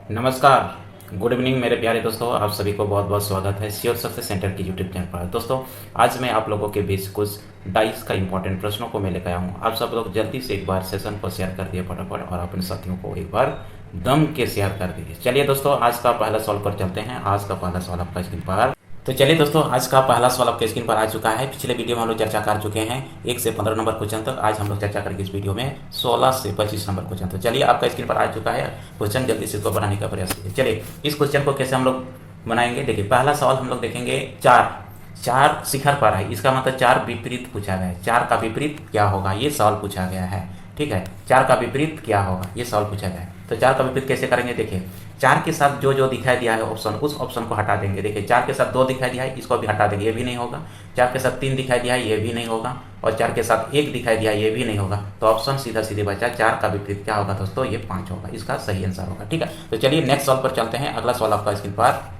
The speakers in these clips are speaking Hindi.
नमस्कार, गुड इवनिंग मेरे प्यारे दोस्तों। आप सभी को बहुत बहुत स्वागत है श्योर सक्सेस सेंटर की यूट्यूब चैनल पर। दोस्तों, आज मैं आप लोगों के बीच कुछ डाइस का इंपॉर्टेंट प्रश्नों को मैं लेकर आया हूँ। आप सब लोग जल्दी से एक बार सेशन को शेयर कर दिए फटाफट और अपने साथियों को एक बार दम के शेयर कर दीजिए। चलिए दोस्तों, आज का पहला सवाल पर चलते हैं। आज का पहला सवाल आपका स्क्रीन पर। तो चलिए दोस्तों, आज का पहला सवाल आपके स्क्रीन पर आ चुका है। पिछले वीडियो में हम लोग चर्चा कर चुके हैं 1 से 15 नंबर क्वेश्चन तक। आज हम लोग चर्चा करेंगे इस वीडियो में 16 से 25 नंबर क्वेश्चन। तो चलिए, आपका स्क्रीन पर आ चुका है क्वेश्चन, जल्दी से इसको बनाने का प्रयास कीजिए। चलिए, इस क्वेश्चन को कैसे हम लोग बनाएंगे, देखिए पहला सवाल हम लोग देखेंगे। चार चार शिखर पर है, इसका मतलब चार विपरीत पूछा गया है। चार का विपरीत क्या होगा, ये सवाल पूछा गया है। ठीक है, चार का विपरीत क्या होगा, ये सवाल पूछा गया है। तो चार का विपरीत कैसे करेंगे, देखिए चार के साथ जो जो दिखाई दिया है ऑप्शन, उस ऑप्शन को हटा देंगे। देखिए चार के साथ 2 दिखाई दिया है, इसको भी हटा देंगे, ये भी नहीं होगा। चार के साथ 3 दिखाई दिया है, ये भी नहीं होगा। और चार के साथ 1 दिखाई दिया है, ये भी नहीं होगा। तो ऑप्शन सीधा सीधे बचा, चार का विपरीत क्या होगा दोस्तों, ये 5 होगा। इसका सही आंसर होगा। ठीक है, तो चलिए नेक्स्ट सवाल पर चलते हैं। अगला सवाल आपका स्क्रीन पर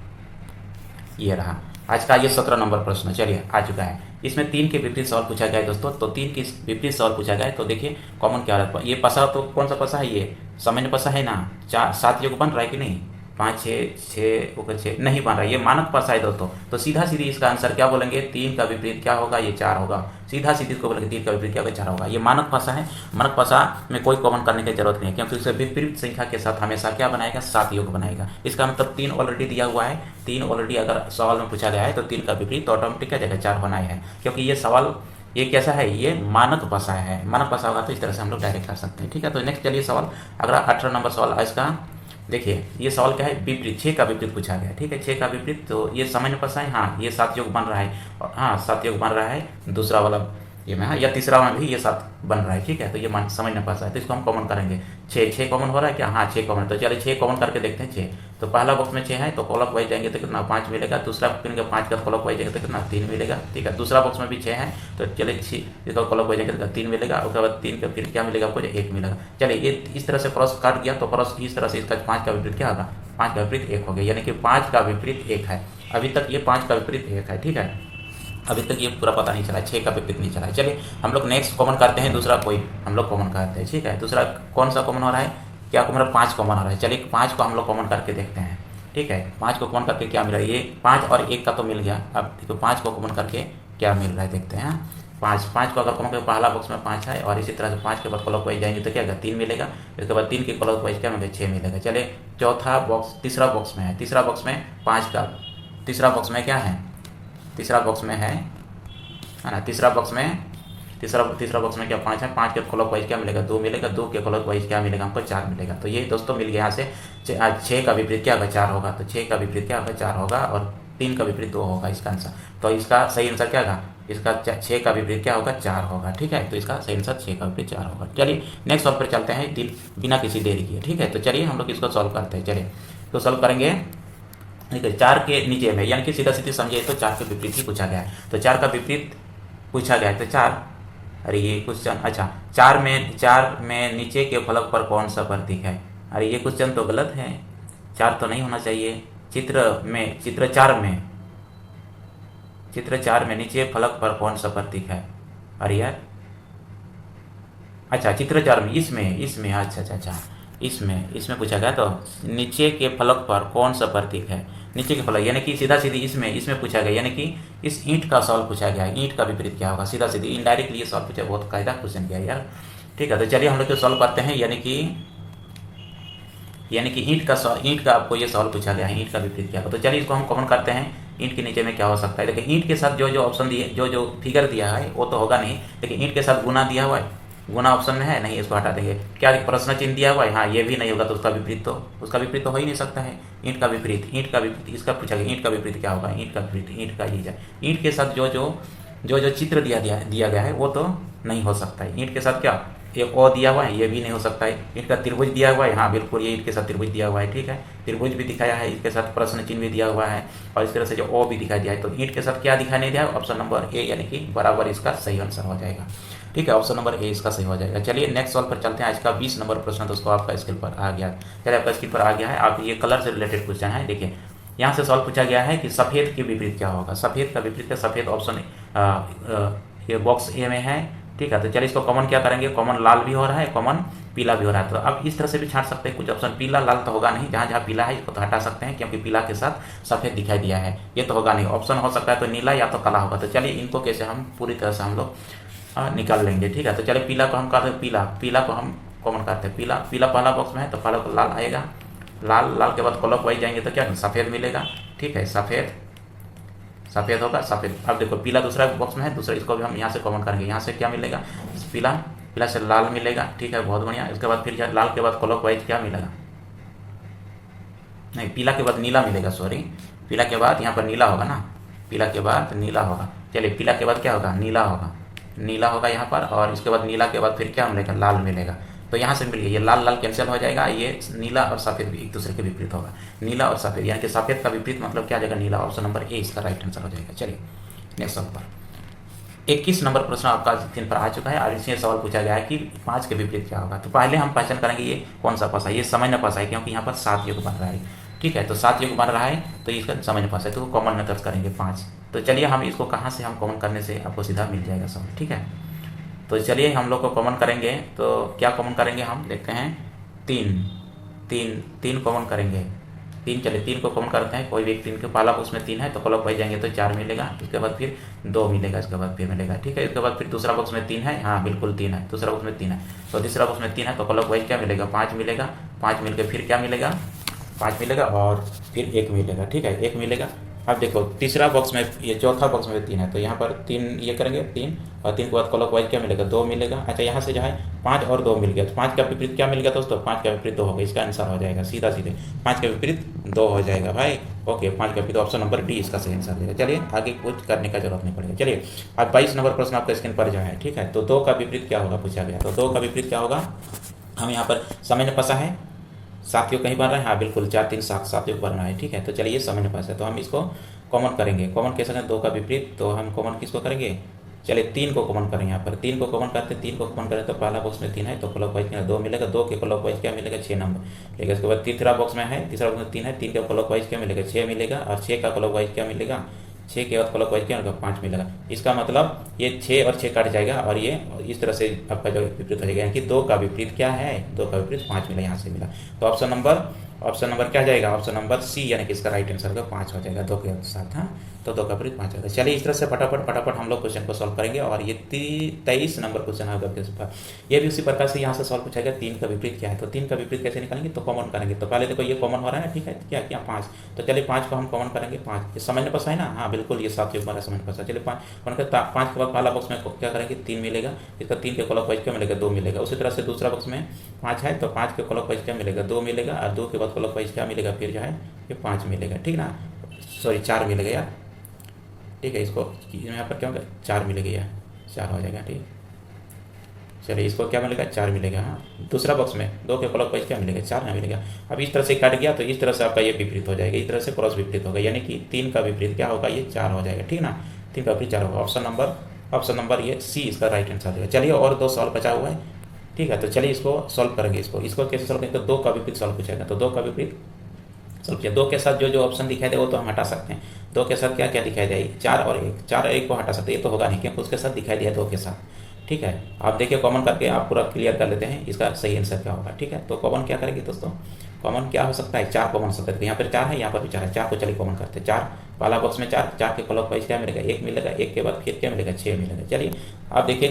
ये रहा। आज का ये 17 नंबर प्रश्न चलिए आ चुका है। इसमें 3 के विपरीत सवाल पूछा गया है दोस्तों। तो 3 के विपरीत सवाल पूछा गया है, तो देखिए कॉमन क्या रहता है। ये पसा तो कौन सा पसा है, ये सामान्य पसा है ना। 4 7 योग बन रहा है कि नहीं, 5 6 6 ऊपर 6 नहीं बन रहा है, ये मानक पसा है दोस्तों। तो सीधा सीधी इसका आंसर क्या बोलेंगे, 3 का विपरीत क्या होगा, ये 4 होगा। सीधा सीधी इसको बोलेंगे 3 का विपरीत क्या होगा, 4 होगा। ये मानक पसा है। मानक पसा में कोई कॉमन करने की जरूरत नहीं है, क्योंकि उसे विपरीत संख्या के साथ हमेशा क्या बनाएगा, 7 योग बनाएगा। इसका मतलब 3 ऑलरेडी दिया हुआ है। 3 ऑलरेडी अगर सवाल में पूछा गया है, तो 3 का विपरीत तो ऑटोमेटिक क्या जाएगा, 4 होना ही है। क्योंकि ये सवाल ये कैसा है, ये मानक पसा है। मानक पसा होगा तो इस तरह से हम लोग डायरेक्ट कर सकते हैं। ठीक है, तो नेक्स्ट चलिए सवाल अगला 18 नंबर सवाल आज का। देखिए ये सवाल क्या है, विपरीत 6 का विपरीत पूछा गया है। ठीक है, 6 का विपरीत, तो ये सामान्य पसा है। हाँ, ये 7 योग बन रहा है। और हाँ, 7 योग बन रहा है दूसरा वाला ये में, हाँ, या तीसरा में भी ये 7 बन रहा है। ठीक है, तो ये सामान्य पसा है, तो इसको हम कॉमन करेंगे। 6 कॉमन हो रहा है क्या, हाँ 6 कॉमन। तो चलिए 6 कॉमन करके देखते हैं। 6 तो पहला बॉक्स में 6 है, तो क्लॉक वाइज जाएंगे तो कितना, 5 मिलेगा। दूसरा बॉक्स में 5 का क्लॉक वाइज जाएंगे तो कितना, 3 मिलेगा। ठीक है, दूसरा बॉक्स में भी 6 है, तो चलिए 6 इसका क्लॉक वाइज जाएंगे तो 3 मिलेगा। उसके बाद 3 का फिर क्या मिलेगा आपको, 1 मिलेगा। चलिए ये इस तरह से क्रॉस काट गया, तो क्रॉस इस तरह से इसका 5 का विपरीत क्या होगा, 5 का विपरीत 1 हो गया। यानी कि 5 का विपरीत 1 है। अभी तक ये 5 का विपरीत 1 है। ठीक है, अभी तक ये पूरा पता नहीं चला, 6 का विपरीत नहीं चला है। चलिए हम लोग नेक्स्ट कॉमन करते हैं, दूसरा कोई हम लोग कॉमन करते हैं। ठीक है, दूसरा कौन सा कॉमन हो रहा है, क्या कॉमन, 5 कॉमन हो रहा है। चलिए 5 को हम लोग कॉमन करके देखते हैं। ठीक है, 5 को कॉमन करके क्या मिला, ये 5 और 1 का तो मिल गया। अब देखो 5 को कॉमन करके क्या मिल रहा है देखते हैं। 5 को अगर कॉमन करके पहला बॉक्स में 5 है, और इसी तरह से 5 के बाद क्लॉक वाइज जाएंगे तो क्या होगा, 3 मिलेगा। इसके बाद 3 के क्लॉक वाइज क्या मिलेगा, 6 मिलेगा। चलिए चौथा बॉक्स तीसरा बॉक्स में है। तीसरा बॉक्स में 5 का, तीसरा बॉक्स में क्या है, तीसरा बॉक्स में है ना। तीसरा बॉक्स में क्या 5 है। 5 के क्लॉक वाइज क्या मिलेगा, 2 मिलेगा। 2 के क्लॉक वाइज क्या मिलेगा हमको, 4 मिलेगा। तो ये दोस्तों मिल गया यहाँ से। 6 का विपरीत क्या होगा, 4 होगा। तो 6 का विपरीत क्या होगा, 4 होगा। और 3 का विपरीत 2 होगा इसका आंसर। तो इसका सही आंसर क्या होगा, इसका 6 का विपरीत क्या होगा, 4 होगा। ठीक है, तो इसका सही आंसर 6 का विपरीत 4 होगा। चलिए नेक्स्ट सॉल्व पर चलते हैं बिना किसी देरी किए। ठीक है, तो चलिए हम लोग इसको सॉल्व करते हैं। चलिए तो सॉल्व करेंगे। ठीक है, 4 के नीचे में, यानी कि सीधा सीधी समझिए तो 4 के विपरीत ही पूछा गया है। तो 4 का विपरीत पूछा गया है, तो 4, अरे ये क्वेश्चन, अच्छा 4 में नीचे के फलक पर कौन सा प्रतीक है। अरे ये क्वेश्चन तो गलत है, 4 तो नहीं होना चाहिए। चित्र 4 में नीचे फलक पर कौन सा प्रतीक है। अरे यार, अच्छा चित्र 4 में, इसमें अच्छा इसमें पूछा गया। तो नीचे के फलक पर कौन सा प्रतीक है, नीचे के फलक, यानी कि सीधा सीधी इसमें पूछा गया। यानी कि इस ईंट का सवाल पूछा गया है। ईंट का विपरीत क्या होगा, सीधा सीधी इनडायरेक्टली ये सवाल पूछा, बहुत कायदा क्वेश्चन किया यार। ठीक है, तो चलिए हम लोग तो सॉल्व करते हैं। यानी कि ईंट का आपको ये सवाल पूछा गया है, ईंट का विपरीत क्या होगा। तो चलिए इसको हम कॉमन करते हैं। ईंट के नीचे में क्या हो सकता है, देखिए ईंट के साथ जो जो ऑप्शन दिए, जो फिगर दिया है वो तो होगा नहीं, लेकिन ईंट के साथ गुना दिया हुआ है। गुना ऑप्शन में है नहीं, इसको हटा देंगे। क्या प्रश्न चिन्ह दिया हुआ है, हाँ ये भी नहीं होगा। तो उसका विपरीत तो हो ही नहीं सकता है। ईंट का विपरीत इसका पूछा गया। ईंट का विपरीत क्या होगा, ईंट का विपरीत, ईंट का ये ईंट के साथ जो चित्र दिया गया है वो तो नहीं हो सकता है। ईंट के साथ क्या एक ओ दिया हुआ है, ये भी नहीं हो सकता है। ईंट का त्रिभुज दिया हुआ है, हाँ बिल्कुल ये ईंट के साथ त्रिभुज दिया हुआ है। ठीक है, त्रिभुज भी दिखाया है, इसके साथ प्रश्न चिन्ह भी दिया हुआ है, और इस तरह से जो ओ भी दिखाई दिया है। तो ईंट के साथ क्या दिखाई नहीं दिया है, ऑप्शन नंबर ए यानी कि बराबर इसका सही आंसर हो जाएगा। ठीक है, ऑप्शन नंबर ए इसका सही हो जाएगा। चलिए नेक्स्ट सवाल पर चलते हैं। आज का 20 नंबर प्रश्न दोस्तों आपका स्क्रीन पर आ गया। चलिए आपका स्क्रीन पर आ गया है। आप ये कलर से रिलेटेड क्वेश्चन है। देखिए यहाँ से सवाल पूछा गया है कि सफ़ेद के विपरीत क्या होगा। सफ़ेद का विपरीत है, सफ़ेद ऑप्शन ये बॉक्स ए में है। ठीक है, तो चलिए इसको कॉमन क्या करेंगे, कॉमन लाल भी हो रहा है, कॉमन पीला भी हो रहा है। तो अब इस तरह से भी छांट सकते हैं कुछ ऑप्शन। पीला लाल तो होगा नहीं, जहाँ जहाँ पीला है इसको तो हटा सकते हैं क्योंकि पीला के साथ सफ़ेद दिखाई दिया है, ये तो होगा नहीं। ऑप्शन हो सकता है तो नीला या तो काला होगा। तो चलिए इनको कैसे हम पूरी तरह से हम लोग निकाल लेंगे, ठीक है। तो चलिए पीला को हम करते हैं, पीला को हम कॉमन करते हैं। पीला पहला बॉक्स में है तो पहला लाल आएगा, लाल के बाद क्लॉकवाइज जाएंगे तो क्या सफ़ेद मिलेगा, ठीक है। सफ़ेद होगा, सफ़ेद। अब देखो पीला दूसरा बॉक्स में है, दूसरा इसको भी हम यहाँ से कॉमन करेंगे। यहाँ से क्या मिलेगा, पीला से लाल मिलेगा, ठीक है, बहुत बढ़िया। इसके बाद फिर लाल के बाद क्लॉकवाइज क्या मिलेगा, नहीं पीला के बाद नीला मिलेगा, सॉरी, पीला के बाद यहाँ पर नीला होगा ना, पीला के बाद नीला होगा। चलिए पीला के बाद क्या होगा, नीला होगा यहाँ पर, और इसके बाद नीला के बाद फिर क्या मिलेगा, लाल मिलेगा। तो यहाँ से मिल गया, ये लाल कैंसिल हो जाएगा, ये नीला और सफ़ेद भी एक दूसरे के विपरीत होगा। नीला और सफ़ेद यानी कि सफ़ेद का विपरीत मतलब क्या हो जाएगा, नीला। ऑप्शन नंबर ए इसका राइट आंसर हो जाएगा। चलिए नेक्स्ट सवाल पर 21 नंबर प्रश्न आपका स्क्रीन पर आ चुका है, और इसमें सवाल पूछा गया है कि 5 के विपरीत क्या होगा। तो पहले हम पहचान करेंगे ये कौन सा पसा है। ये सामान्य पसा है क्योंकि यहाँ पर 7 योग बन रहा है, ठीक है। तो 7 योग बन रहा है तो इसका सामान्य पसा है, तो कॉमन में दर्ज करेंगे 5। तो चलिए हम इसको कहाँ से हम कॉमन करने से आपको सीधा मिल जाएगा सवाल, ठीक है। तो चलिए हम लोग को कॉमन करेंगे, तो क्या कॉमन करेंगे हम देखते हैं, तीन कॉमन करेंगे। चलिए 3 को कॉमन करते हैं। कोई भी 3 के पहला उसमें 3 है तो क्लॉकवाइज जाएंगे तो 4 मिलेगा, इसके बाद फिर 2 मिलेगा, इसके बाद फिर मिलेगा, ठीक है। इसके बाद फिर दूसरा बॉक्स में 3 है, हाँ बिल्कुल 3 है, दूसरा बॉक्स में 3 है। तो तीसरा बॉक्स में 3 है तो क्लॉकवाइज क्या मिलेगा, 5 मिलेगा, 5 मिलकर फिर क्या मिलेगा, 5 मिलेगा और फिर 1 मिलेगा, ठीक है, 1 मिलेगा। अब देखो तीसरा बॉक्स में, ये चौथा बॉक्स में 3 है तो यहाँ पर 3 ये करेंगे 3, और 3 के बाद क्लॉकवाइज क्या मिलेगा, 2 मिलेगा। अच्छा यहाँ से जो है 5 और 2 मिल गया, तो 5 का विपरीत क्या मिल गया दोस्तों, 5 का विपरीत 2 होगा, इसका आंसर हो जाएगा सीधा 5 का विपरीत 2 हो जाएगा भाई। ओके 5 का विपरीत ऑप्शन नंबर डी इसका सही आंसर देगा। चलिए आगे कुछ करने का जरूरत नहीं पड़ेगा। चलिए अब 22 नंबर प्रश्न आपका स्क्रीन पर जो है, ठीक है। तो 2 का विपरीत क्या होगा पूछा गया। तो 2 का विपरीत क्या होगा, हम यहाँ पर सामान्य पसा है, 7 योग कहीं बन रहा है, हाँ बिल्कुल 4 3 7 योग बन रहा है, ठीक है। तो चलिए ये सामान्य पसा है तो हम इसको कॉमन करेंगे। कॉमन कैसे करें, 2 का विपरीत, तो हम कॉमन किसको करेंगे, चलिए 3 को कॉमन करें। यहाँ पर 3 को कॉमन करते हैं, 3 को कॉमन करें तो पहला बॉक्स में 3 है तो क्लॉकवाइज क्या 2 मिलेगा, 2 के क्लॉकवाइज क्या मिलेगा, 6 नंबर लेगा। इसके बाद तीसरा बॉक्स में है, तीसरा बॉक्स में 3 है, 3 का क्लॉकवाइज क्या मिलेगा, 6 मिलेगा, और 6 का क्लॉकवाइज क्या मिलेगा, 6 के बाद क्लॉकवाइज क्या मिलेगा, 5 मिलेगा। इसका मतलब ये 6 और 6 कट जाएगा, और ये इस तरह से आपका जो विपरीत हो जाएगा, यानी कि 2 का विपरीत क्या है, 2 का विपरीत 5 मिला, यहाँ से मिला। तो ऑप्शन नंबर क्या जाएगा, ऑप्शन नंबर सी यानी कि इसका राइट आंसर का 5 हो जाएगा 2 के साथ, हाँ। तो 2 का विपरीत 5 होगा। चलिए इस तरह से फटाफट हम लोग क्वेश्चन को सॉल्व करेंगे, और ये 23 नंबर क्वेश्चन है आपके पास। ये भी उसी प्रकार से यहाँ से सॉल्व पूछा गया, 3 का विपरीत क्या है। तो 3 का विपरीत कैसे निकालेंगे, तो कॉमन करेंगे। तो पहले देखो ये कॉमन हो रहा है, ठीक है, क्या किया 5, तो चलिए 5 को हम कॉमन करेंगे। 5 ये सामान्य पसा है ना, हाँ बिल्कुल ये 7 योग हमारा सामान्य पसा। चलिए 5 के बाद पहला बॉक्स में क्या करेंगे, 3 मिलेगा, इसका 3 के क्लॉकवाइज क्या मिलेगा, 2 मिलेगा। उसी तरह से दूसरा बॉक्स में 5 है तो 5 के क्लॉकवाइज क्या मिलेगा, 2 मिलेगा, और 2 के बाद क्लॉकवाइज क्या मिलेगा, फिर जो है ये 5 मिलेगा, ठीक ना, सॉरी 4 मिलेगा यार, ठीक है। इसको यहाँ पर क्या होगा, 4 मिलेगा यार, 4 हो जाएगा, ठीक। चलिए इसको क्या मिलेगा, 4 मिलेगा, हाँ। दूसरा बॉक्स में 2 के क्लॉकवाइज क्या मिलेगा, 4 यहाँ मिलेगा। अब इस तरह से कट गया तो इस तरह से आपका ये विपरीत हो जाएगा, इस तरह से क्रॉस विपरीत होगा, यानी कि 3 का विपरीत क्या होगा, ये 4 हो जाएगा, ठीक ना। 3 का विपरीत 4 होगा। ऑप्शन नंबर ये सी इसका राइट आंसर देगा। चलिए और 2 सवाल बचा हुआ है, ठीक है। तो चलिए इसको सॉल्व करेंगे। इसको कैसे सॉल्व करेंगे, तो 2 का विपरीत सॉल्व पूछेगा, तो 2 का विपरीत सॉल्व किया। 2 के साथ जो ऑप्शन दिखाई दे वो तो हम हटा सकते हैं। 2 के साथ क्या क्या दिखाई दे, 4 और 1 को हटा सकते हैं, ये तो होगा नहीं क्योंकि उसके साथ दिखाई दिया 2 के साथ, ठीक है। आप देखिए कॉमन करके आप पूरा क्लियर कर लेते हैं, इसका सही आंसर क्या होगा, ठीक है। तो कॉमन क्या करेंगे दोस्तों, कॉमन क्या हो सकता है, 4 कॉमन हो सकता है। यहाँ पर 4 है, यहाँ पर भी 4 है, 4 को चलिए कॉमन करते हैं। 4 पहला बॉक्स में 4 के क्लॉकवाइज क्या मिलेगा, 1 मिलेगा, 1 के बाद फिर क्या मिलेगा, 6 मिलेगा। चलिए आप देखिए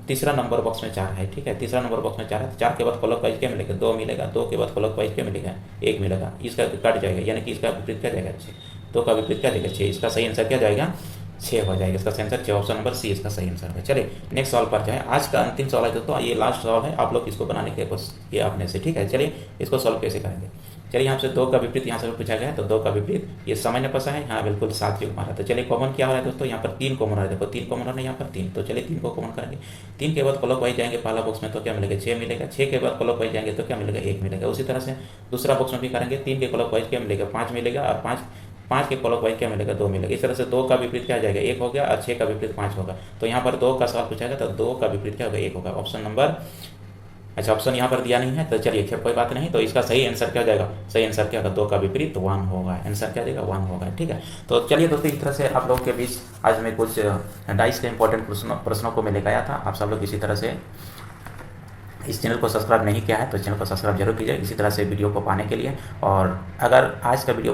तीसरा नंबर बॉक्स में 4 है, ठीक है। तीसरा नंबर बॉक्स में 4 है तो 4 के बाद क्लॉकवाइज क्या मिलेगा, 2 मिलेगा, 2 के बाद क्लॉकवाइज क्या मिलेगा, 1 मिलेगा। इसका कट जाएगा, यानी कि इसका विपरीत क्या जाएगा, 6। 2 का विपरीत क्या जाएगा, 6। इसका सही आंसर क्या जाएगा, 6 हो जाएगा। इसका सही आंसर 6, ऑप्शन नंबर सी इसका सही आंसर है। चलिए नेक्स्ट सवाल पर जाए। आज का अंतिम सवाल है दोस्तों, ये लास्ट सवाल है, आप लोग इसको बनाने के कोशिश किया आपने से, ठीक है। चलिए इसको सॉल्व कैसे करेंगे। चलिए यहाँ से 2 का विपरीत यहाँ से पूछा गया है, तो 2 का विपरीत ये सामान्य पसा है, हाँ बिल्कुल 7 योग मारा। तो चलिए कॉमन क्या हो रहा है दोस्तों, यहाँ पर 3 कॉमन हो रहा है, देखो 3 कॉमन हो रहा है यहाँ पर 3, तो चलिए 3 को कॉमन करेंगे। 3 के बाद क्लॉकवाइज जाएंगे पहला बॉक्स में तो क्या मिलेगा, 6 मिलेगा। 6 के बाद क्लॉकवाइज जाएंगे तो क्या मिलेगा, 1 मिलेगा। उसी तरह से दूसरा बॉक्स में भी करेंगे, 3 के क्लॉकवाइज क्या मिलेगा, 5 मिलेगा, और 5 के क्लॉकवाइज क्या मिलेगा, 2 मिलेगा। इस तरह से 2 का विपरीत क्या जाएगा, 1 हो गया, और 6 का विपरीत 5 होगा। तो यहाँ पर 2 का सवाल पूछा गया तो 2 का विपरीत क्या होगा, 1 होगा। ऑप्शन नंबर, अच्छा ऑप्शन यहाँ पर दिया नहीं है तो चलिए कोई बात नहीं। तो इसका सही आंसर क्या हो जाएगा, सही आंसर क्या होगा, 2 का विपरीत 1 होगा। आंसर क्या जाएगा, 1 होगा, ठीक है। तो चलिए दोस्तों इस तरह से आप लोग के बीच आज मैं कुछ डाइस के इंपॉर्टेंट प्रश्नों को मैं लेकर आया था। आप सब लोग इसी तरह से इस चैनल को सब्सक्राइब नहीं किया है तो चैनल को सब्सक्राइब जरूर कीजिए इसी तरह से वीडियो को पाने के लिए। और अगर आज का वीडियो